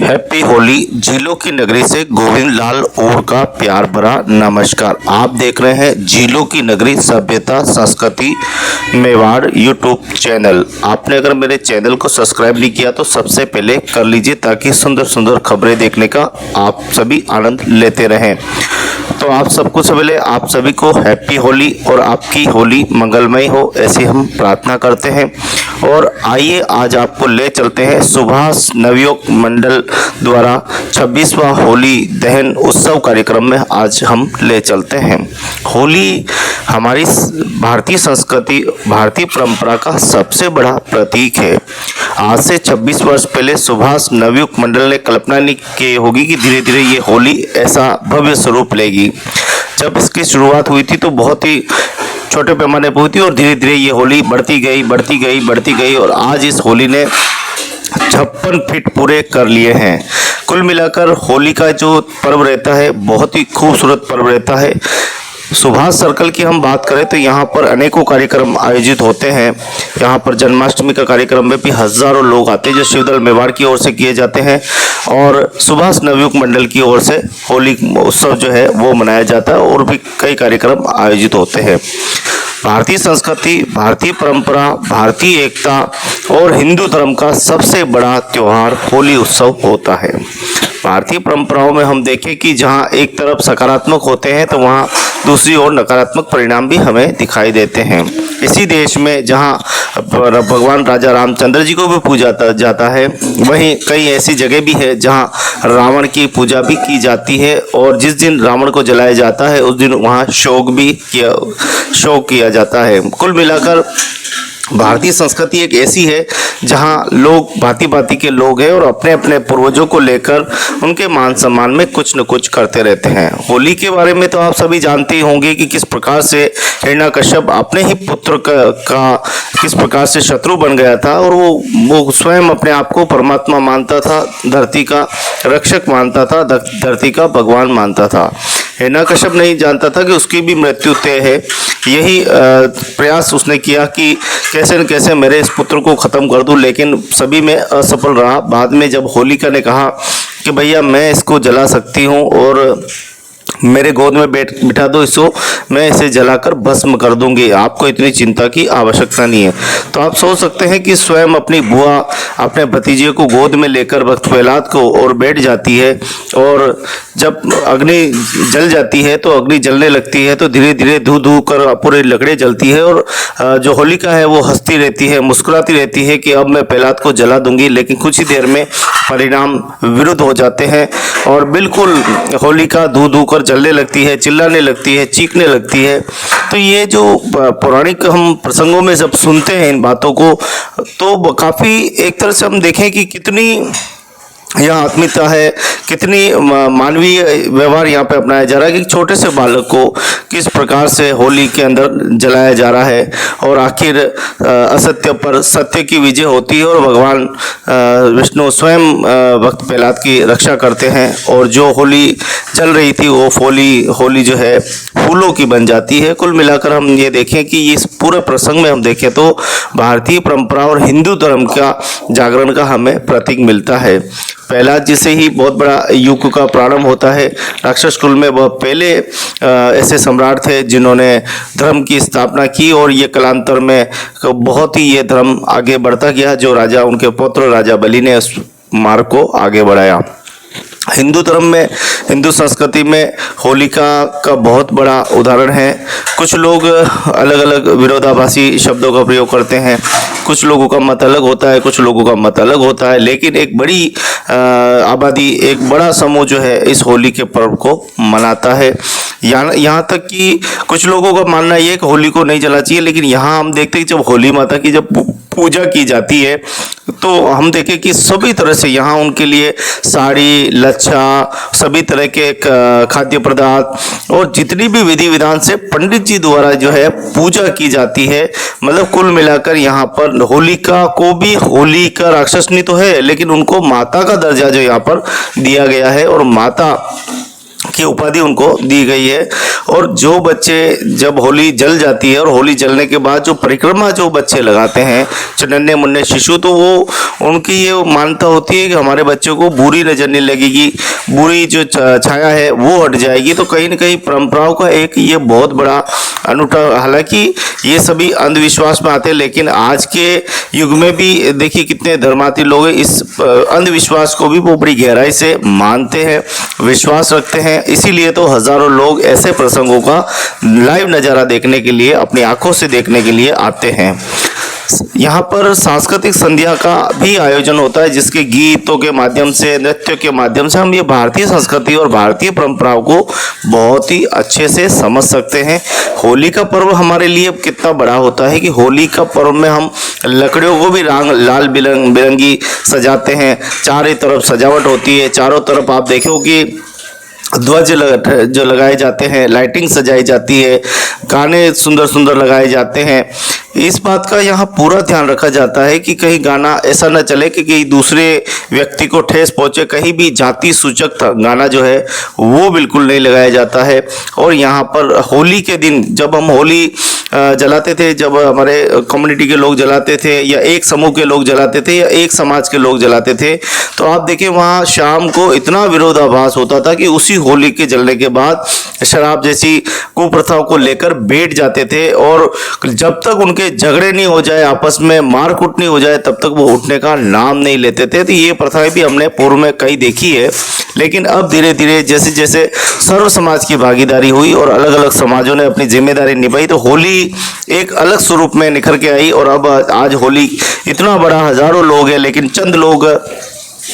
Happy Holi. झीलों की नगरी से गोविंद लाल ओर का प्यार भरा नमस्कार। आप देख रहे हैं झीलों की नगरी सभ्यता संस्कृति मेवाड़ यूट्यूब चैनल। आपने अगर मेरे चैनल को सब्सक्राइब नहीं किया तो सबसे पहले कर लीजिए, ताकि सुंदर सुंदर खबरें देखने का आप सभी आनंद लेते रहें। तो आप सबको से पहले आप सभी को हैप्पी होली और आपकी होली मंगलमय हो, ऐसी हम प्रार्थना करते हैं। और आइए आज आपको ले चलते हैं सुभाष नवयुग मंडल द्वारा 26वां होली दहन उत्सव कार्यक्रम में। आज हम ले चलते हैं। होली हमारी भारतीय संस्कृति भारतीय परंपरा का सबसे बड़ा प्रतीक है। आज से 26 वर्ष पहले सुभाष नवयुग मंडल ने कल्पना नहीं की होगी कि धीरे धीरे ये होली ऐसा भव्य स्वरूप लेगी। जब इसकी शुरुआत हुई थी तो बहुत ही छोटे पैमाने पर हुई थी और धीरे धीरे ये होली बढ़ती गई और आज इस होली ने 56 फीट पूरे कर लिए हैं। कुल मिलाकर होली का जो पर्व रहता है बहुत ही खूबसूरत पर्व रहता है। सुभाष सर्कल की हम बात करें तो यहाँ पर अनेकों कार्यक्रम आयोजित होते हैं। यहाँ पर जन्माष्टमी का कार्यक्रम में भी हजारों लोग आते हैं जो शिवदल मेवाड़ की ओर से किए जाते हैं, और सुभाष नवयुग मंडल की ओर से होली उत्सव जो है वो मनाया जाता है और भी कई कार्यक्रम आयोजित होते हैं। भारतीय संस्कृति भारतीय परंपरा भारतीय एकता और हिंदू धर्म का सबसे बड़ा त्यौहार होली उत्सव होता है। भारतीय परंपराओं में हम देखें कि जहाँ एक तरफ सकारात्मक होते हैं तो वहाँ दूसरी ओर नकारात्मक परिणाम भी हमें दिखाई देते हैं। इसी देश में जहाँ भगवान राजा रामचंद्र जी को भी पूजा जाता है, वहीं कई ऐसी जगह भी है जहाँ रावण की पूजा भी की जाती है, और जिस दिन रावण को जलाया जाता है उस दिन वहाँ शोक किया जाता है। कुल मिलाकर भारतीय संस्कृति एक ऐसी है जहां लोग भांति भांति के लोग हैं और अपने अपने पूर्वजों को लेकर उनके मान सम्मान में कुछ न कुछ करते रहते हैं। होली के बारे में तो आप सभी जानते ही होंगे कि किस प्रकार से हिरण्यकश्यप अपने ही पुत्र का किस प्रकार से शत्रु बन गया था, और वो स्वयं अपने आप को परमात्मा मानता था, धरती का रक्षक मानता था, धरती का भगवान मानता था। हिरण्यकश्यप नहीं जानता था कि उसकी भी मृत्यु तय है। यही प्रयास उसने किया कि कैसे न कैसे मेरे इस पुत्र को ख़त्म कर दूं, लेकिन सभी में असफल रहा। बाद में जब होलिका ने कहा कि भैया मैं इसको जला सकती हूं और मेरे गोद में बिठा दो इसको, मैं इसे जलाकर भस्म कर दूंगी, आपको इतनी चिंता की आवश्यकता नहीं है। तो आप सोच सकते हैं कि स्वयं अपनी बुआ अपने भतीजे को गोद में लेकर वक्त प्रहलाद को और बैठ जाती है, और जब अग्नि जल जाती है तो अग्नि जलने लगती है तो धीरे धीरे धू धू कर पूरी लकड़ें जलती है, और जो होलिका है वो हंसती रहती है, मुस्कुराती रहती है कि अब मैं प्रहलाद को जला दूंगी। लेकिन कुछ ही देर में परिणाम विरुद्ध हो जाते हैं और बिल्कुल होलिका धू धू कर जलने लगती है, चिल्लाने लगती है, चीखने लगती है। तो ये जो पौराणिक हम प्रसंगों में जब सुनते हैं इन बातों को, तो काफ़ी एक तरह से हम देखें कि कितनी यहाँ आत्मीयता है, कितनी मानवीय व्यवहार यहाँ पे अपनाया जा रहा है कि छोटे से बालक को किस प्रकार से होली के अंदर जलाया जा रहा है, और आखिर असत्य पर सत्य की विजय होती है और भगवान विष्णु स्वयं भक्त प्रहलाद की रक्षा करते हैं, और जो होली जल रही थी वो होली जो है फूलों की बन जाती है। कुल मिलाकर हम ये देखें कि इस पूरे प्रसंग में हम देखें तो भारतीय परंपरा और हिंदू धर्म का जागरण का हमें प्रतीक मिलता है। प्रहलाद जी से ही बहुत बड़ा युग का प्रारंभ होता है। राक्षस कुल में वह पहले ऐसे सम्राट थे जिन्होंने धर्म की स्थापना की, और ये कालांतर में बहुत ही ये धर्म आगे बढ़ता गया, जो राजा उनके पुत्र राजा बलि ने उस मार्ग को आगे बढ़ाया। हिंदू धर्म में हिंदू संस्कृति में होलिका का बहुत बड़ा उदाहरण है। कुछ लोग अलग अलग विरोधाभासी शब्दों का प्रयोग करते हैं, कुछ लोगों का मत अलग होता है, कुछ लोगों का मत अलग होता है, लेकिन एक बड़ी आबादी एक बड़ा समूह जो है इस होली के पर्व को मनाता है। यहाँ तक कि कुछ लोगों का मानना ये है कि होली को नहीं जलाना चाहिए, लेकिन यहाँ हम देखते हैं कि जब होली माता की जब पूजा की जाती है तो हम देखें कि सभी तरह से यहाँ उनके लिए साड़ी लच्छा सभी तरह के खाद्य पदार्थ और जितनी भी विधि विधान से पंडित जी द्वारा जो है पूजा की जाती है। मतलब कुल मिलाकर यहाँ पर होलिका को भी होलिका राक्षसनी तो है, लेकिन उनको माता का दर्जा जो यहाँ पर दिया गया है, और माता की उपाधि उनको दी गई है। और जो बच्चे जब होली जल जाती है और होली जलने के बाद जो परिक्रमा जो बच्चे लगाते हैं, जो नन्हे मुन्ने शिशु, तो वो उनकी ये मान्यता होती है कि हमारे बच्चों को बुरी नज़र नहीं लगेगी, बुरी जो छाया है वो हट जाएगी। तो कहीं ना कहीं परंपराओं का एक ये बहुत बड़ा अनूठा, हालांकि ये सभी अंधविश्वास में आते हैं, लेकिन आज के युग में भी देखिए कितने धर्मार्थी लोग इस अंधविश्वास को भी वो बड़ी गहराई से मानते हैं, विश्वास रखते हैं। इसीलिए तो हजारों लोग ऐसे प्रसंगों का लाइव नज़ारा देखने के लिए, अपनी आंखों से देखने के लिए आते हैं। यहाँ पर सांस्कृतिक संध्या का भी आयोजन होता है, जिसके गीतों के माध्यम से, नृत्य के माध्यम से हम ये भारतीय संस्कृति और भारतीय परंपराओं को बहुत ही अच्छे से समझ सकते हैं। होली का पर्व हमारे लिए कितना बड़ा होता है कि होली का पर्व में हम लकड़ियों को भी रंग लाल बिरंगी सजाते हैं, चारों तरफ सजावट होती है, चारों तरफ आप देखो कि ध्वज जो लगाए जाते हैं, लाइटिंग सजाई जाती है, गाने सुंदर सुंदर लगाए जाते हैं। इस बात का यहाँ पूरा ध्यान रखा जाता है कि कहीं गाना ऐसा न चले कि कहीं दूसरे व्यक्ति को ठेस पहुँचे, कहीं भी जाति सूचक गाना जो है वो बिल्कुल नहीं लगाया जाता है। और यहाँ पर होली के दिन जब हम होली जलाते थे, जब हमारे कम्युनिटी के लोग जलाते थे या एक समूह के लोग जलाते थे या एक समाज के लोग जलाते थे, तो आप देखिए वहाँ शाम को इतना विरोधाभास होता था कि उसी होली के जलने के बाद शराब जैसी कुप्रथाओं को लेकर बैठ जाते थे, और जब तक उनके झगड़े नहीं हो जाए, आपस में मारकूट नहीं हो जाए, तब तक वो उठने का नाम नहीं लेते थे। तो ये प्रथाएं भी हमने पूर्व में कई देखी है, लेकिन अब धीरे धीरे जैसे जैसे सर्व समाज की भागीदारी हुई और अलग अलग समाजों ने अपनी जिम्मेदारी निभाई, तो होली एक अलग स्वरूप में निखर के आई। और अब आज होली इतना बड़ा, हजारों लोग हैं, लेकिन चंद लोग,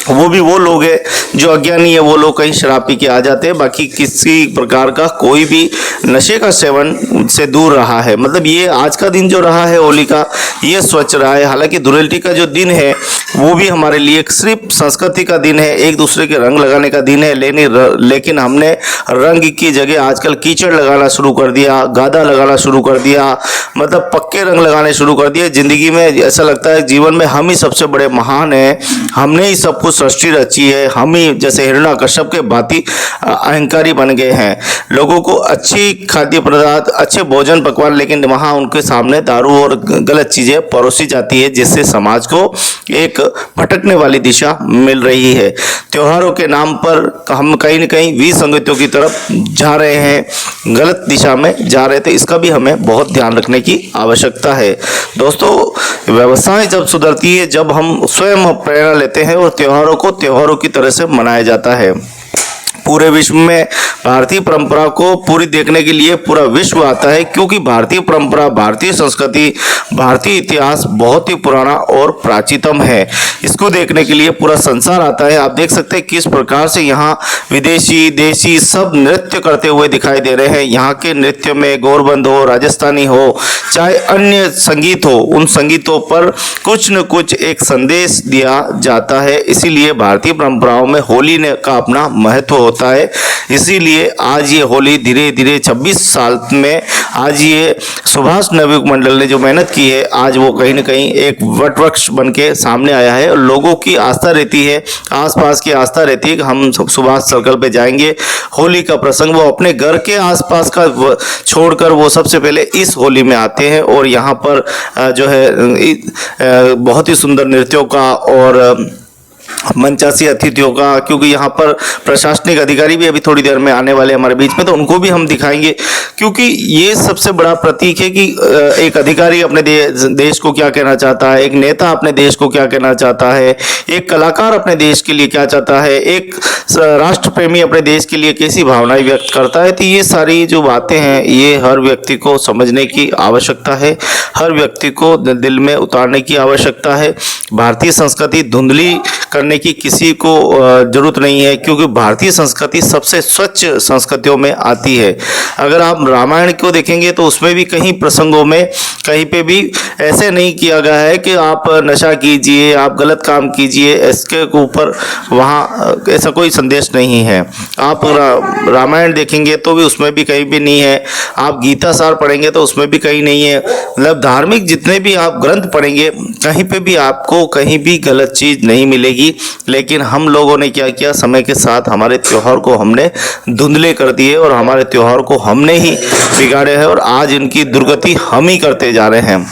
वो भी वो लोग हैं जो अज्ञानी है, वो लोग कहीं शराब पी के आ जाते हैं, बाकी किसी प्रकार का कोई भी नशे का सेवन से दूर रहा है। मतलब ये आज का दिन जो रहा है होली का, ये स्वच्छ रहा है। हालांकि धुलेंडी का जो दिन है वो भी हमारे लिए सिर्फ संस्कृति का दिन है, एक दूसरे के रंग लगाने का दिन है, लेकिन हमने रंग की जगह आजकल कीचड़ लगाना शुरू कर दिया, गादा लगाना शुरू कर दिया, मतलब पक्के रंग लगाने शुरू कर दिए। जिंदगी में ऐसा लगता है जीवन में हम ही सबसे बड़े महान हैं, हमने ही सब कुछ सृष्टि रची है, हम ही जैसे हिरण्यकश्यप के भांति अहंकारी बन गए हैं। लोगों को अच्छी खाद्य पदार्थ, अच्छे भोजन पकवान, लेकिन वहाँ उनके सामने दारू और गलत चीज़ें परोसी जाती है, जिससे समाज को एक भटकने वाली दिशा मिल रही है। त्योहारों के नाम पर हम कहीं न कहीं विसंगतियों की तरफ जा रहे हैं, गलत दिशा में जा रहे थे। इसका भी हमें बहुत ध्यान रखने की आवश्यकता है। दोस्तों, व्यवस्थाएं जब सुधरती है, जब हम स्वयं प्रेरणा लेते हैं और त्योहारों को त्योहारों की तरह से मनाया जाता है। पूरे विश्व में भारतीय परंपरा को पूरी देखने के लिए पूरा विश्व आता है, क्योंकि भारतीय परंपरा, भारतीय संस्कृति, भारतीय इतिहास बहुत ही पुराना और प्राचीनतम है। इसको देखने के लिए पूरा संसार आता है। आप देख सकते हैं किस प्रकार से यहाँ विदेशी, देशी सब नृत्य करते हुए दिखाई दे रहे हैं। यहाँ के नृत्य में गौरबंद हो, राजस्थानी हो, चाहे अन्य संगीत हो, उन संगीतों पर कुछ न कुछ एक संदेश दिया जाता है। इसीलिए भारतीय परंपराओं में होली का अपना महत्व होता है। इसीलिए आज ये होली धीरे धीरे 26 साल में, आज ये सुभाष नवयुग मंडल ने जो मेहनत की है, आज वो कहीं न कहीं एक वटवृक्ष बन के सामने आया है। और लोगों की आस्था रहती है, आसपास की आस्था रहती है कि हम सुभाष सर्कल पे जाएंगे, होली का प्रसंग, वो अपने घर के आसपास का छोड़कर वो सबसे पहले इस होली में आते हैं। और यहाँ पर जो है बहुत ही सुंदर नृत्यों का और मंचासी अतिथियों का, क्योंकि यहाँ पर प्रशासनिक अधिकारी भी अभी थोड़ी देर में आने वाले हमारे बीच में, तो उनको भी हम दिखाएंगे, क्योंकि ये सबसे बड़ा प्रतीक है कि एक अधिकारी अपने देश को क्या कहना चाहता है, एक नेता अपने देश को क्या कहना चाहता है, एक कलाकार अपने देश के लिए क्या चाहता है, एक राष्ट्र प्रेमी अपने देश के लिए कैसी भावनाएं व्यक्त करता है। तो ये सारी जो बातें हैं, ये हर व्यक्ति को समझने की आवश्यकता है, हर व्यक्ति को दिल में उतारने की आवश्यकता है। भारतीय संस्कृति धुंधली करने की किसी को जरूरत नहीं है, क्योंकि भारतीय संस्कृति सबसे स्वच्छ संस्कृतियों में आती है। अगर आप रामायण को देखेंगे तो उसमें भी कहीं प्रसंगों में कहीं पे भी ऐसे नहीं किया गया है कि आप नशा कीजिए, आप गलत काम कीजिए, इसके ऊपर वहाँ ऐसा कोई संदेश नहीं है। आप रामायण देखेंगे तो भी उसमें भी कहीं भी नहीं है, आप गीता सार पढ़ेंगे तो उसमें भी कहीं नहीं है। मतलब धार्मिक जितने भी आप ग्रंथ पढ़ेंगे, कहीं पे भी आपको कहीं भी गलत चीज़ नहीं मिलेगी। लेकिन हम लोगों ने क्या किया, समय के साथ हमारे त्यौहार को हमने धुंधले कर दिए और हमारे त्यौहार को हमने ही बिगाड़े हैं और आज इनकी दुर्गति हम ही करते जा रहे हैं।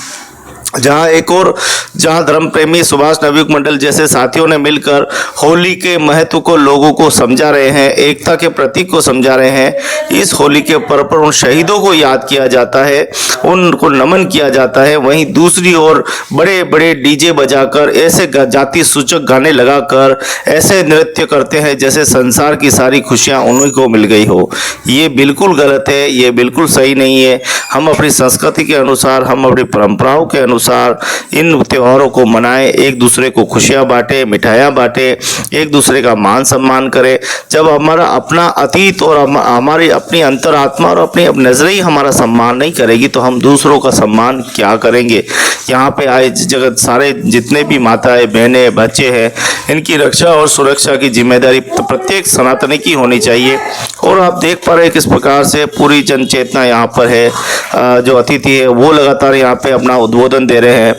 जहां धर्म प्रेमी सुभाष नवयुग मंडल जैसे साथियों ने मिलकर होली के महत्व को लोगों को समझा रहे हैं, एकता के प्रतीक को समझा रहे हैं। इस होली के पर्व पर उन शहीदों को याद किया जाता है, उनको नमन किया जाता है। वहीं दूसरी ओर बड़े बड़े डीजे बजाकर, ऐसे जाति सूचक गाने लगाकर ऐसे नृत्य करते हैं जैसे संसार की सारी खुशियां उन्हीं को मिल गई हो। ये बिल्कुल गलत है, ये बिल्कुल सही नहीं है। हम अपनी संस्कृति के अनुसार, हम अपनी परंपराओं के अनुसार इन त्योहारों को मनाएं, एक दूसरे को खुशियां बांटे, मिठाइयां बांटे, एक दूसरे का मान सम्मान करें। जब हमारा अपना अतीत और हमारी अपनी अंतरात्मा और अपनी नजरें ही हमारा सम्मान नहीं करेगी तो हम दूसरों का सम्मान क्या करेंगे। यहाँ पे आए जगत सारे जितने भी माताएं, बहनें, बच्चे हैं, इनकी रक्षा और सुरक्षा की जिम्मेदारी प्रत्येक सनातनी की होनी चाहिए। और आप देख पा रहे हैं किस प्रकार से पूरी जन चेतना यहाँ पर है। जो अतिथि है वो लगातार यहाँ पे अपना उद्बोधन दे रहे हैं।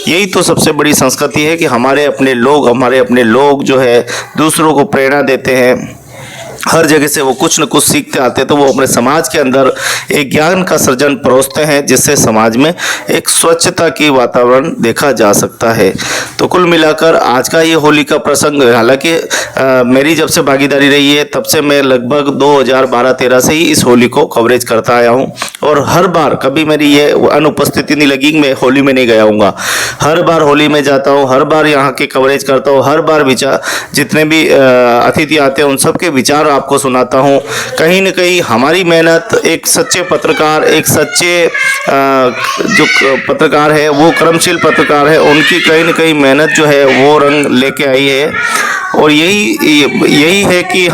यही तो सबसे बड़ी संस्कृति है कि हमारे अपने लोग जो है दूसरों को प्रेरणा देते हैं। हर जगह से वो कुछ न कुछ सीखते आते हैं, तो वो अपने समाज के अंदर एक ज्ञान का सृजन परोसते हैं जिससे समाज में एक स्वच्छता की वातावरण देखा जा सकता है। तो कुल मिलाकर आज का ये होली का प्रसंग, हालांकि मेरी जब से भागीदारी रही है तब से मैं लगभग 2012-13 से ही इस होली को कवरेज करता आया हूँ और हर बार कभी मेरी ये अनुपस्थिति नहीं लगी, मैं होली में नहीं गया हूँगा। हर बार होली में जाता हूँ, हर बार यहाँ के कवरेज करता हूँ, हर बार विचार जितने भी अतिथि आते हैं उन सबके विचार आपको सुनाता हूँ। कहीं न कहीं हमारी मेहनत, एक सच्चे पत्रकार, एक सच्चे जो पत्रकार है वो कर्मशील पत्रकार है, उनकी कहीं न कहीं मेहनत जो है वो रंग लेके आई है। और यही है कि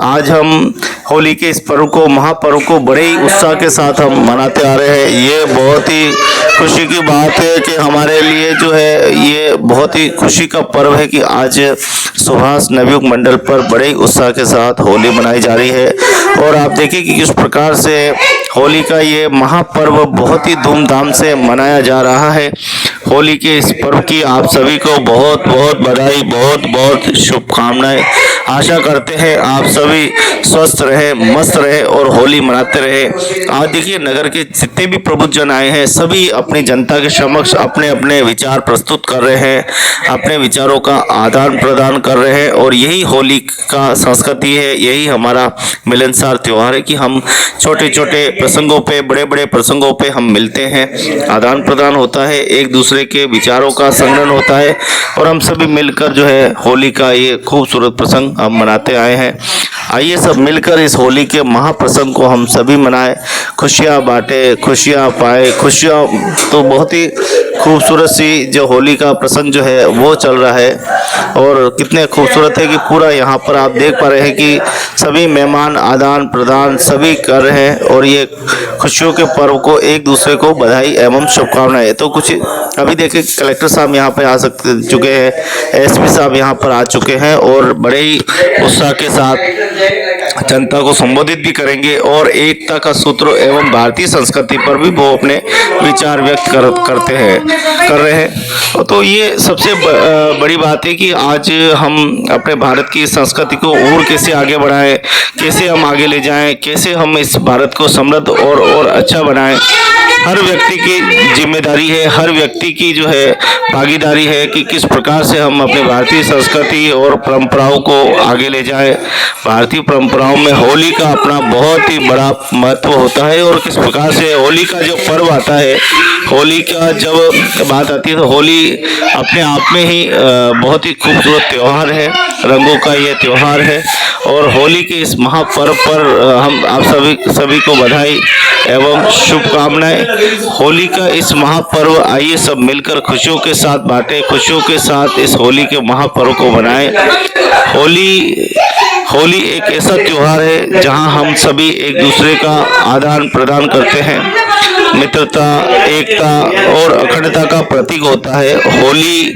आज हम होली के इस पर्व को, महापर्व को बड़े ही उत्साह के साथ हम मनाते आ रहे हैं। ये बहुत ही खुशी की बात है कि हमारे लिए जो है ये बहुत ही खुशी का पर्व है कि आज सुभाष नवयुग मंडल पर बड़े ही उत्साह के साथ होली मनाई जा रही है। और आप देखिए कि किस प्रकार से होली का ये महापर्व बहुत ही धूमधाम से मनाया जा रहा है। होली के इस पर्व की आप सभी को बहुत बहुत बधाई, बहुत बहुत शुभकामनाएं। आशा करते हैं आप सभी स्वस्थ रहे, मस्त रहे और होली मनाते रहे। आज देखिए नगर के जितने भी प्रबुद्धजन आए हैं सभी अपनी जनता के समक्ष अपने अपने विचार प्रस्तुत कर रहे हैं, अपने विचारों का आदान प्रदान कर रहे हैं। और यही होली का संस्कृति है, यही हमारा मिलनसार त्यौहार है कि हम छोटे छोटे प्रसंगों पे, बड़े बड़े प्रसंगों पे हम मिलते हैं, आदान प्रदान होता है, एक दूसरे के विचारों का संग्रहण होता है और हम सभी मिलकर जो है होली का ये खूबसूरत प्रसंग हम मनाते आए हैं। आइए सब मिलकर इस होली के महाप्रसंग को हम सभी मनाएं, खुशियाँ बांटे, खुशियाँ पाए। खुशियाँ तो बहुत ही खूबसूरत सी जो होली का प्रसंग जो है वो चल रहा है और कितने खूबसूरत है कि पूरा यहाँ पर आप देख पा रहे हैं कि सभी मेहमान आदान प्रदान सभी कर रहे हैं और ये खुशियों के पर्व को एक दूसरे को बधाई एवं शुभकामनाएं। तो कुछ अभी देखिए कलेक्टर साहब यहाँ पे आ चुके हैं, एसपी साहब यहाँ पर आ चुके हैं और बड़े ही उत्साह के साथ जनता को संबोधित भी करेंगे और एकता का सूत्र एवं भारतीय संस्कृति पर भी वो अपने विचार व्यक्त कर रहे हैं। तो ये सबसे बड़ी बात है कि आज हम अपने भारत की संस्कृति को और कैसे आगे बढ़ाएं, कैसे हम आगे ले जाएं, कैसे हम इस भारत को समृद्ध और अच्छा बनाएं। हर व्यक्ति की जिम्मेदारी है, हर व्यक्ति की जो है भागीदारी है कि किस प्रकार से हम अपने भारतीय संस्कृति और परंपराओं को आगे ले जाएं। भारतीय परंपराओं में होली का अपना बहुत ही बड़ा महत्व होता है और किस प्रकार से होली का जो पर्व आता है, होली का जब बात आती है तो होली अपने आप में ही बहुत ही खूबसूरत त्यौहार है, रंगों का ये त्यौहार है। और होली के इस महापर्व पर हम आप सभी को बधाई एवं शुभकामनाएं। होली का इस महापर्व आइए सब मिलकर खुशियों के साथ बांटे, खुशियों के साथ इस होली के महापर्व को मनाएं। होली एक ऐसा त्योहार है जहां हम सभी एक दूसरे का आदान प्रदान करते हैं, मित्रता, एकता और अखंडता का प्रतीक होता है। होली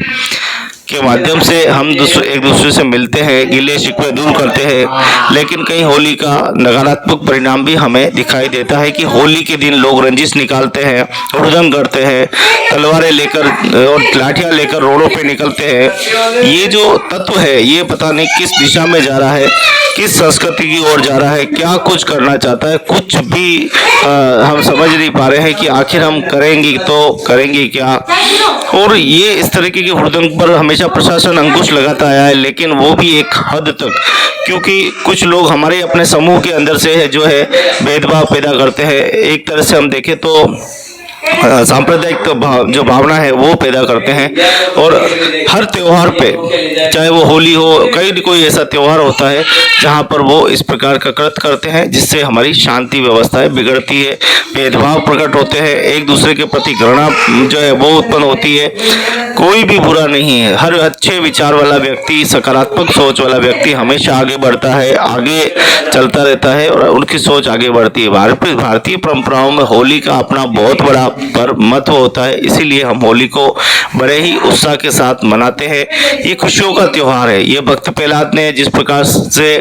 के माध्यम से हम एक दूसरे से मिलते हैं, गिले शिकवे दूर करते हैं। लेकिन कहीं होली का नकारात्मक परिणाम भी हमें दिखाई देता है कि होली के दिन लोग रंजिश निकालते हैं, हुड़दंग करते हैं, तलवारें लेकर और लाठियां लेकर रोडों पे निकलते हैं। ये जो तत्व है ये पता नहीं किस दिशा में जा रहा है, किस संस्कृति की ओर जा रहा है, क्या कुछ करना चाहता है, कुछ भी हम समझ नहीं पा रहे हैं कि आखिर हम करेंगे तो करेंगे क्या। और ये इस तरीके के हुड़दंग पर हमेशा प्रशासन अंकुश लगाता आया है, लेकिन वो भी एक हद तक, क्योंकि कुछ लोग हमारे अपने समूह के अंदर से है जो है भेदभाव पैदा करते हैं। एक तरह से हम देखें तो सांप्रदायिक जो भावना है वो पैदा करते हैं। और हर त्यौहार पे, चाहे वो होली हो, कहीं कोई ऐसा त्यौहार होता है जहाँ पर वो इस प्रकार का कृत्य करते हैं जिससे हमारी शांति व्यवस्थाएं बिगड़ती है, भेदभाव प्रकट होते हैं, एक दूसरे के प्रति घृणा जो है वो उत्पन्न होती है। कोई भी बुरा नहीं है, हर अच्छे विचार वाला व्यक्ति, सकारात्मक सोच वाला व्यक्ति हमेशा आगे बढ़ता है, आगे चलता रहता है और उनकी सोच आगे बढ़ती है। भारतीय परंपराओं में होली का अपना बहुत बड़ा पर महत्व होता है, इसीलिए हम होली को बड़े ही उत्साह के साथ मनाते हैं। ये खुशियों का त्योहार है। ये भक्त प्रहलाद ने जिस प्रकार से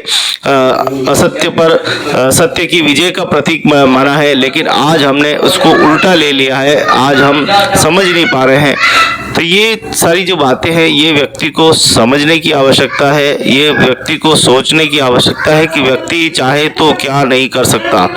असत्य पर सत्य की विजय का प्रतीक माना है, लेकिन आज हमने उसको उल्टा ले लिया है, आज हम समझ नहीं पा रहे हैं। तो ये सारी जो बातें हैं ये व्यक्ति को समझने की आवश्यकता है, ये व्यक्ति को सोचने की आवश्यकता है कि व्यक्ति चाहे तो क्या नहीं कर सकता।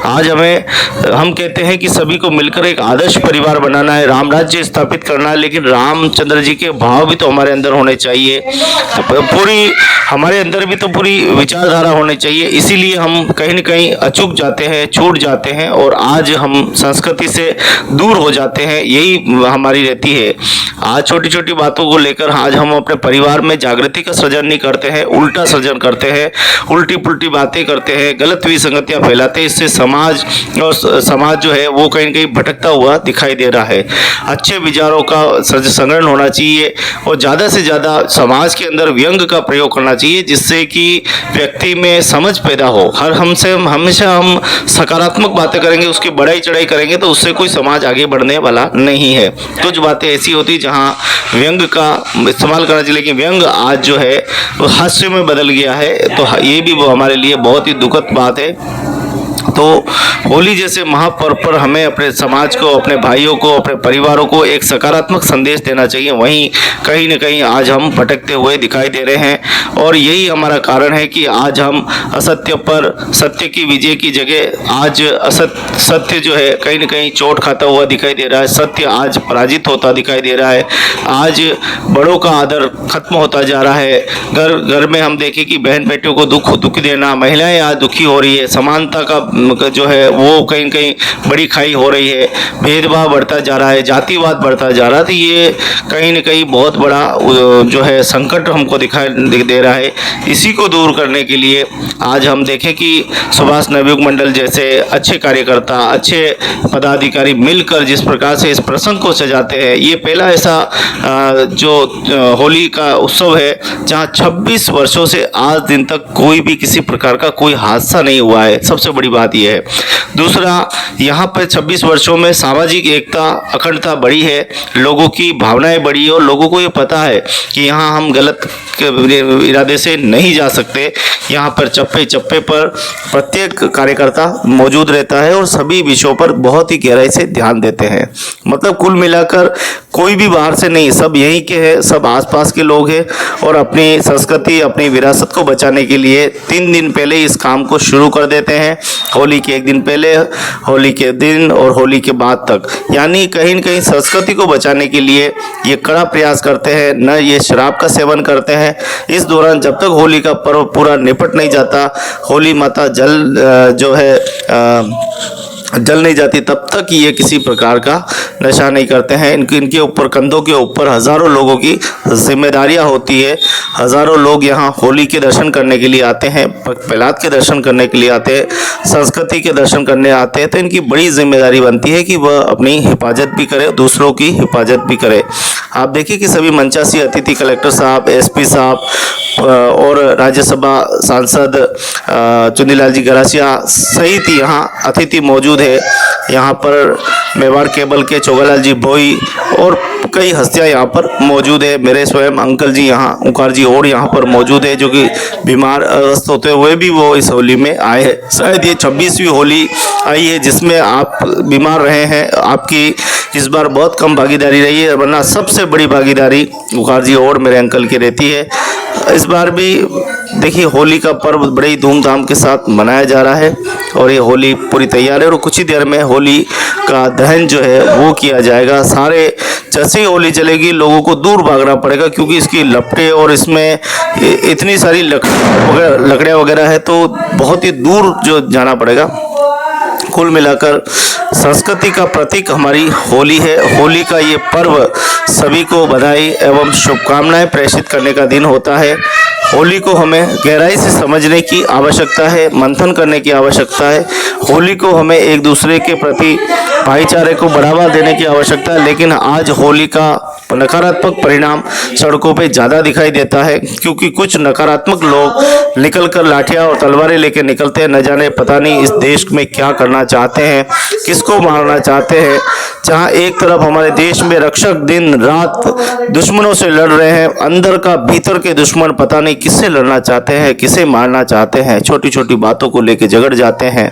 आज हम कहते हैं कि सभी को मिलकर एक आदर्श परिवार बनाना है, राम राज्य स्थापित करना है, लेकिन रामचंद्र जी के भाव भी तो हमारे अंदर होने चाहिए, तो पूरी हमारे अंदर भी तो पूरी विचारधारा होनी चाहिए। इसीलिए हम कहीं न कहीं अचूक जाते हैं, छूट जाते हैं और आज हम संस्कृति से दूर हो जाते हैं। यही हमारी रहती है। आज छोटी छोटी बातों को लेकर आज हम अपने परिवार में जागृति का सृजन नहीं करते हैं, उल्टा सृजन करते हैं, उल्टी पुल्टी बातें करते हैं, गलत विसंगतियां फैलाते हैं। इससे समाज जो है वो कहीं न कहीं भटकता हुआ दिखाई दे रहा है। अच्छे विचारों का संग्रहण होना चाहिए और ज़्यादा से ज़्यादा समाज के अंदर व्यंग का प्रयोग करना चाहिए, जिससे कि व्यक्ति में समझ पैदा हो। हमेशा हम सकारात्मक बातें करेंगे, उसकी बढ़ाई चढ़ाई करेंगे तो उससे कोई समाज आगे बढ़ने वाला नहीं है। कुछ बातें ऐसी होती जहाँ व्यंग का इस्तेमाल करना चाहिए, लेकिन व्यंग आज जो है वो हास्य में बदल गया है। तो ये भी वो हमारे लिए बहुत ही दुखद बात है। तो होली जैसे महापर्व पर हमें अपने समाज को, अपने भाइयों को, अपने परिवारों को एक सकारात्मक संदेश देना चाहिए। वहीं कहीं न कहीं आज हम भटकते हुए दिखाई दे रहे हैं और यही हमारा कारण है कि आज हम असत्य पर सत्य की विजय की जगह आज सत्य जो है कहीं न कहीं चोट खाता हुआ दिखाई दे रहा है। सत्य आज पराजित होता दिखाई दे रहा है। आज बड़ों का आदर खत्म होता जा रहा है। घर में हम देखें कि बहन बेटियों को दुख देना, महिलाएं आज दुखी हो रही है, समानता का जो है वो कहीं कहीं बड़ी खाई हो रही है, भेदभाव बढ़ता जा रहा है, जातिवाद बढ़ता जा रहा है। तो ये कहीं न कहीं बहुत बड़ा जो है संकट हमको दिखाई दे रहा है। इसी को दूर करने के लिए आज हम देखें कि सुभाष नवयुग मंडल जैसे अच्छे कार्यकर्ता, अच्छे पदाधिकारी मिलकर जिस प्रकार से इस प्रसंग को सजाते हैं। ये पहला ऐसा जो होली का उत्सव है जहाँ 26 वर्षों से आज दिन तक कोई भी किसी प्रकार का कोई हादसा नहीं हुआ है। सबसे बड़ी बात यह है। दूसरा, यहाँ पर 26 वर्षों में सामाजिक एकता, अखंडता बढ़ी है, लोगों की भावनाएं बढ़ी है और लोगों को ये पता है कि यहाँ हम गलत इरादे से नहीं जा सकते। यहाँ पर चप्पे चप्पे पर प्रत्येक कार्यकर्ता मौजूद रहता है और सभी विषयों पर बहुत ही गहराई से ध्यान देते हैं। मतलब कुल मिलाकर कोई भी बाहर से नहीं, सब यहीं के हैं, सब आसपास के लोग हैं और अपनी संस्कृति, अपनी विरासत को बचाने के लिए 3 दिन पहले इस काम को शुरू कर देते हैं। होली के 1 दिन पहले, होली के दिन और होली के बाद तक, यानी कहीं न कहीं संस्कृति को बचाने के लिए ये कड़ा प्रयास करते हैं। न ये शराब का सेवन करते हैं। इस दौरान जब तक होली का पर्व पूरा निपट नहीं जाता, होली माता जल नहीं जाती, तब तक ये किसी प्रकार का नशा नहीं करते हैं। इनके ऊपर, कंधों के ऊपर हज़ारों लोगों की जिम्मेदारियां होती है। हज़ारों लोग यहाँ होली के दर्शन करने के लिए आते हैं, प्रहलाद के दर्शन करने के लिए आते हैं, संस्कृति के दर्शन करने आते हैं। तो इनकी बड़ी जिम्मेदारी बनती है कि वह अपनी हिफाजत भी करे, दूसरों की हिफाजत भी करे। आप देखिए कि सभी मंचासी अतिथि, कलेक्टर साहब, SP साहब, और राज्यसभा सांसद चुन्नीलाल जी गरासिया सहित यहाँ अतिथि मौजूद है। यहाँ पर मेवाड़ केबल के चोगालाल जी भोई और कई हस्तियां यहाँ पर मौजूद है। मेरे स्वयं अंकल जी यहाँ ओंकार जी और यहाँ पर मौजूद है, जो कि बीमार अवस्थ होते हुए भी वो इस होली में आए हैं। शायद ये 26वीं होली आई है जिसमें आप बीमार रहे हैं। आपकी इस बार बहुत कम भागीदारी रही है, वरना सबसे बड़ी भागीदारी ओंकार जी और मेरे अंकल की रहती है। इस बार भी देखिए होली का पर्व बड़े ही धूमधाम के साथ मनाया जा रहा है और ये होली पूरी तैयार है और कुछ ही देर में होली का दहन जो है वो किया जाएगा। सारे जैसे ही होली चलेगी लोगों को दूर भागना पड़ेगा, क्योंकि इसकी लपटें और इसमें इतनी सारी लकड़ियाँ वगैरह है, तो बहुत ही दूर जो जाना पड़ेगा। कुल मिलाकर संस्कृति का प्रतीक हमारी होली है। होली का ये पर्व सभी को बधाई एवं शुभकामनाएं प्रेषित करने का दिन होता है। होली को हमें गहराई से समझने की आवश्यकता है, मंथन करने की आवश्यकता है। होली को हमें एक दूसरे के प्रति भाईचारे को बढ़ावा देने की आवश्यकता है, लेकिन आज होली का नकारात्मक परिणाम सड़कों पे ज़्यादा दिखाई देता है, क्योंकि कुछ नकारात्मक लोग निकलकर लाठियां और तलवारें लेकर निकलते हैं। न जाने पता नहीं इस देश में क्या करना चाहते हैं, किसको मारना चाहते हैं। जहां एक तरफ हमारे देश में रक्षक दिन रात दुश्मनों से लड़ रहे हैं, अंदर का भीतर के दुश्मन पता नहीं किससे लड़ना चाहते हैं, किसे मारना चाहते हैं। छोटी छोटी बातों को लेकर झगड़ जाते हैं,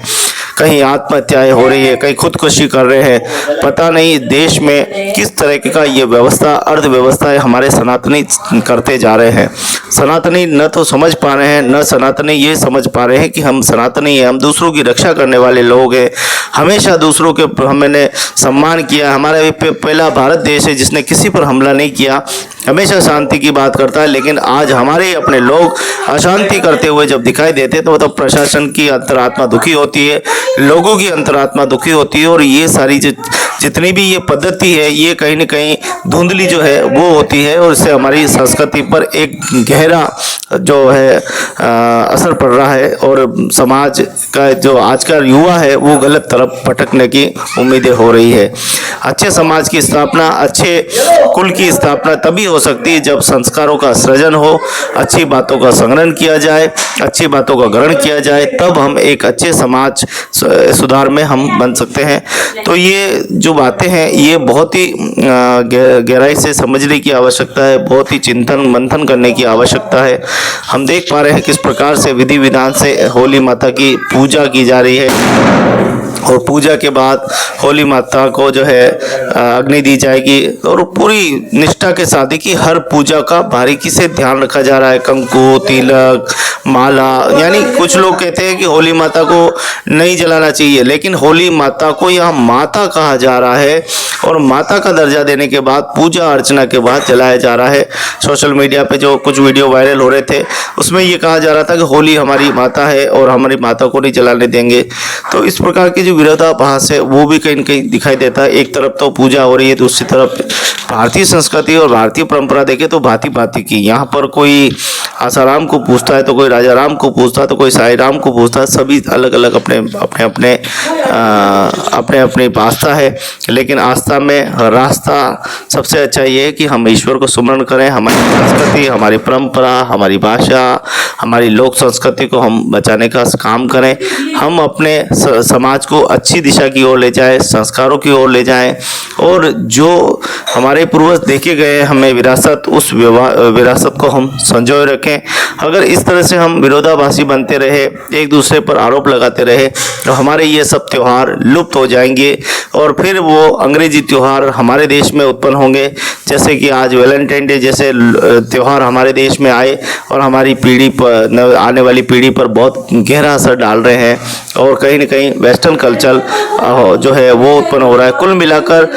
कहीं आत्महत्याएं हो रही है, कहीं खुदकुशी कर रहे हैं। पता नहीं देश में किस तरह का ये व्यवस्था अर्थव्यवस्था हमारे सनातनी करते जा रहे हैं। सनातनी न तो समझ पा रहे हैं, न सनातनी ये समझ पा रहे हैं कि हम सनातनी हैं, हम दूसरों की रक्षा करने वाले लोग हैं। हमेशा दूसरों के हमने सम्मान किया। हमारा पहला भारत देश है जिसने किसी पर हमला नहीं किया, हमेशा शांति की बात करता है। लेकिन आज हमारे अपने लोग अशांति करते हुए जब दिखाई देते हैं तो मतलब प्रशासन की अंतरात्मा दुखी होती है, लोगों की अंतरात्मा दुखी होती है। और ये सारी जितनी भी ये पद्धति है ये कहीं न कहीं धुंधली जो है वो होती है, और इससे हमारी संस्कृति पर एक गहरा जो है असर पड़ रहा है। और समाज का जो आज का युवा है वो गलत तरफ भटकने की उम्मीदें हो रही है। अच्छे समाज की स्थापना, अच्छे कुल की स्थापना तभी हो सकती है जब संस्कारों का सृजन हो, अच्छी बातों का संग्रहण किया जाए, अच्छी बातों का ग्रहण किया जाए, तब हम एक अच्छे समाज सुधार में हम बन सकते हैं। तो ये जो बातें हैं ये बहुत ही गहराई से समझने की आवश्यकता है, बहुत ही चिंतन मंथन करने की आवश्यकता है। हम देख पा रहे हैं किस प्रकार से विधि विधान से होली माता की पूजा की जा रही है, और पूजा के बाद होली माता को जो है अग्नि दी जाएगी। और पूरी निष्ठा के साथ देखिए हर पूजा का बारीकी से ध्यान रखा जा रहा है। कंकु, तिलक, माला, यानी कुछ लोग कहते हैं कि होली माता को नहीं जलाना चाहिए, लेकिन होली माता को यहाँ माता कहा जा रहा है और माता का दर्जा देने के बाद पूजा अर्चना के बाद जलाया जा रहा है। सोशल मीडिया पे जो कुछ वीडियो वायरल हो रहे थे उसमें ये कहा जा रहा था कि होली हमारी माता है और हमारी माता को नहीं जलाने देंगे। तो इस प्रकार की जो विरोधाभास है वो भी कहीं न कहीं दिखाई देता है। एक तरफ तो पूजा हो रही है, दूसरी तरफ भारतीय संस्कृति और भारतीय परंपरा देखें तो भांति भांति की। यहाँ पर कोई आसाराम को पूछता है तो कोई राजा राम को पूछता है तो कोई साई राम को पूछता है। सभी अलग अलग अपने अपनी आस्था है, लेकिन आस्था में रास्ता सबसे अच्छा ये है कि हम ईश्वर को सुमरण करें। हमारी संस्कृति, हमारी परंपरा, हमारी भाषा, हमारी लोक संस्कृति को हम बचाने का काम करें। हम अपने समाज को अच्छी दिशा की ओर ले जाएं, संस्कारों की ओर ले जाएं, और जो हमारे पूर्वज देखे गए हमें विरासत, उस विरासत को हम संजोए रखें। अगर इस तरह से हम विरोधाभासी बनते रहे, एक दूसरे पर आरोप लगाते रहे, तो हमारे ये सब त्यौहार लुप्त हो जाएंगे और फिर वो अंग्रेजी त्यौहार हमारे देश में उत्पन्न होंगे। जैसे कि आज वैलेंटाइन डे जैसे त्यौहार हमारे देश में आए और हमारी पीढ़ी पर, आने वाली पीढ़ी पर बहुत गहरा असर डाल रहे हैं, और कहीं न कहीं वेस्टर्न कल्चर जो है वो उत्पन्न हो रहा है। कुल मिलाकर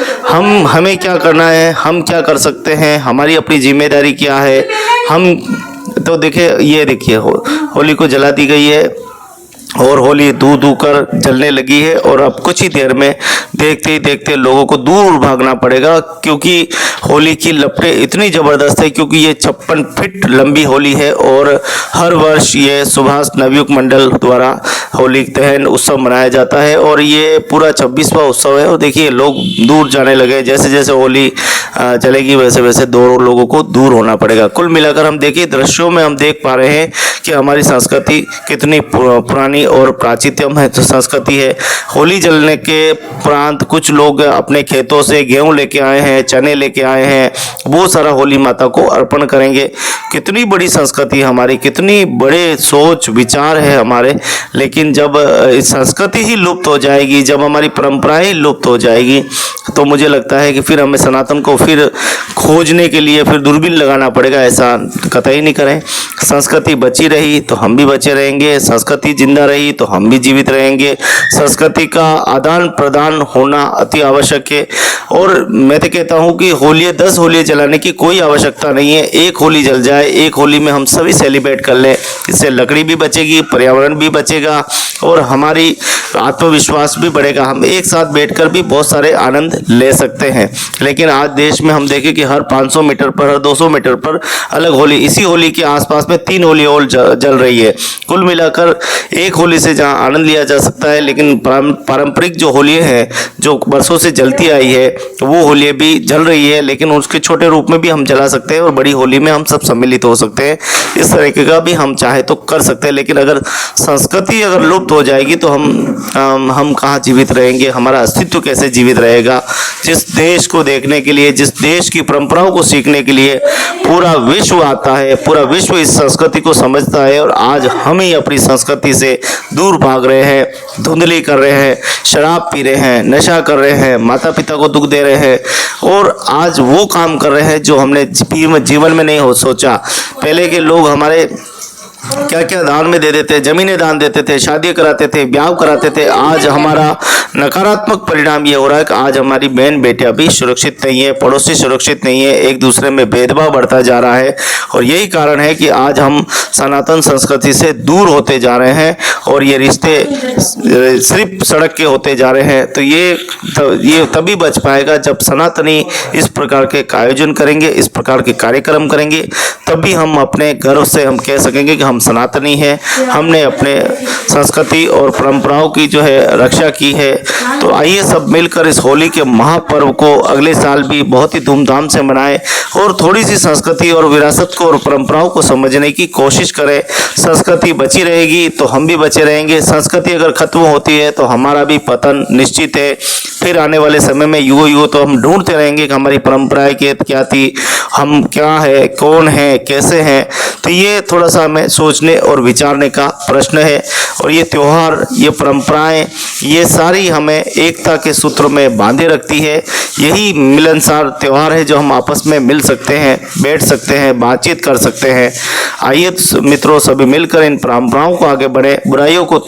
हमें क्या करना है, हम क्या कर सकते हैं, हमारी अपनी जिम्मेदारी क्या है। हम तो देखिए होली को जला दी गई है और होली धू धू कर जलने लगी है, और अब कुछ ही देर में देखते ही देखते लोगों को दूर भागना पड़ेगा, क्योंकि होली की लपटें इतनी ज़बरदस्त है। क्योंकि ये 56 फीट लंबी होली है और हर वर्ष ये सुभाष नवयुग मंडल द्वारा होली दहन उत्सव मनाया जाता है और ये पूरा 26वां उत्सव है। और देखिए लोग दूर जाने लगे, जैसे जैसे होली चलेगी वैसे वैसे दो लोगों को दूर होना पड़ेगा। कुल मिलाकर हम देखिए दृश्यों में हम देख पा रहे हैं कि हमारी संस्कृति कितनी पुरानी और प्राचीनतम है संस्कृति है। होली जलने के उपरांत कुछ लोग अपने खेतों से गेहूं लेके आए हैं, चने लेके आए हैं, वो सारा होली माता को अर्पण करेंगे। कितनी बड़ी संस्कृति है हमारी, कितनी बड़े सोच विचार है हमारे। लेकिन जब इस संस्कृति ही लुप्त हो जाएगी, जब हमारी परंपराएं ही लुप्त हो जाएगी, तो मुझे लगता है कि फिर हमें सनातन को फिर खोजने के लिए फिर दूरबीन लगाना पड़ेगा। ऐसा कतई नहीं करें। संस्कृति बची रही तो हम भी बचे रहेंगे, संस्कृति जिंदा रही तो हम भी जीवित रहेंगे। संस्कृति का आदान प्रदान होना अति आवश्यक है। और मैं तो कहता हूँ कि होली 10 होली जलाने की कोई आवश्यकता नहीं है। एक होली जल जाए, एक होली में हम सभी सेलिब्रेट कर लें। इससे लकड़ी भी बचेगी, पर्यावरण भी बचेगा और हमारी आत्मविश्वास भी बढ़ेगा। हम एक साथ बैठकर भी बहुत सारे आनंद ले सकते हैं। लेकिन आज देश में हम देखें कि हर 500 मीटर पर, हर 200 मीटर पर अलग होली, इसी होली के आसपास में 3 होली और जल रही है। कुल मिलाकर एक होली से जहां आनंद लिया जा सकता है, लेकिन पारंपरिक जो होली है जो बरसों से जलती आई है, वो होली भी जल रही है। लेकिन उसके छोटे रूप में भी हम जला सकते हैं और बड़ी होली में हम सब सम्मिलित हो सकते हैं। इस तरीके का भी हम चाहे तो कर सकते हैं। लेकिन अगर संस्कृति अगर लुप्त हो जाएगी तो हम कहाँ जीवित रहेंगे, हमारा अस्तित्व कैसे जीवित रहेगा। जिस देश को देखने के लिए, जिस देश की परंपराओं को सीखने के लिए पूरा विश्व आता है, पूरा विश्व इस संस्कृति को समझता है, और आज हम ही अपनी संस्कृति से दूर भाग रहे हैं, धुंधली कर रहे हैं, शराब पी रहे हैं, नशा कर रहे हैं, माता पिता को दुख दे रहे हैं, और आज वो काम कर रहे हैं जो हमने जीवन में नहीं हो सोचा। पहले के लोग हमारे क्या क्या दान में दे देते, जमीनें दान देते थे, शादी कराते थे, ब्याह कराते थे। आज हमारा नकारात्मक परिणाम ये हो रहा है कि आज हमारी बहन बेटियां भी सुरक्षित नहीं है, पड़ोसी सुरक्षित नहीं है, एक दूसरे में भेदभाव बढ़ता जा रहा है। और यही कारण है कि आज हम सनातन संस्कृति से दूर होते जा रहे हैं और ये रिश्ते सिर्फ सड़क के होते जा रहे हैं। तो ये तभी बच पाएगा जब सनातनी इस प्रकार के आयोजन करेंगे, इस प्रकार के कार्यक्रम करेंगे, तभी हम अपने गर्व से हम कह सकेंगे कि हम सनातनी हैं, हमने अपने संस्कृति और परंपराओं की जो है रक्षा की है। तो आइए सब मिलकर इस होली के महापर्व को अगले साल भी बहुत ही धूमधाम से मनाएं और थोड़ी सी संस्कृति और विरासत को और परंपराओं को समझने की कोशिश करें। संस्कृति बची रहेगी तो हम भी बचे रहेंगे। संस्कृति अगर खत्म होती है तो हमारा भी पतन निश्चित है। फिर आने वाले समय में युगों तो हम ढूंढते रहेंगे कि हमारी परंपराएं क्या थी, हम क्या है, कौन है, कैसे हैं। तो ये थोड़ा सा हमें सोचने और विचारने का प्रश्न है। और ये त्यौहार, ये परंपराएं, ये सारी हमें एकता के सूत्र में बांधे रखती है। यही मिलनसार त्यौहार है जो हम आपस में मिल सकते हैं, बैठ सकते हैं, बातचीत कर सकते हैं। आइए मित्रों सभी मिलकर इन परंपराओं को आगे बढ़े, बुराइयों को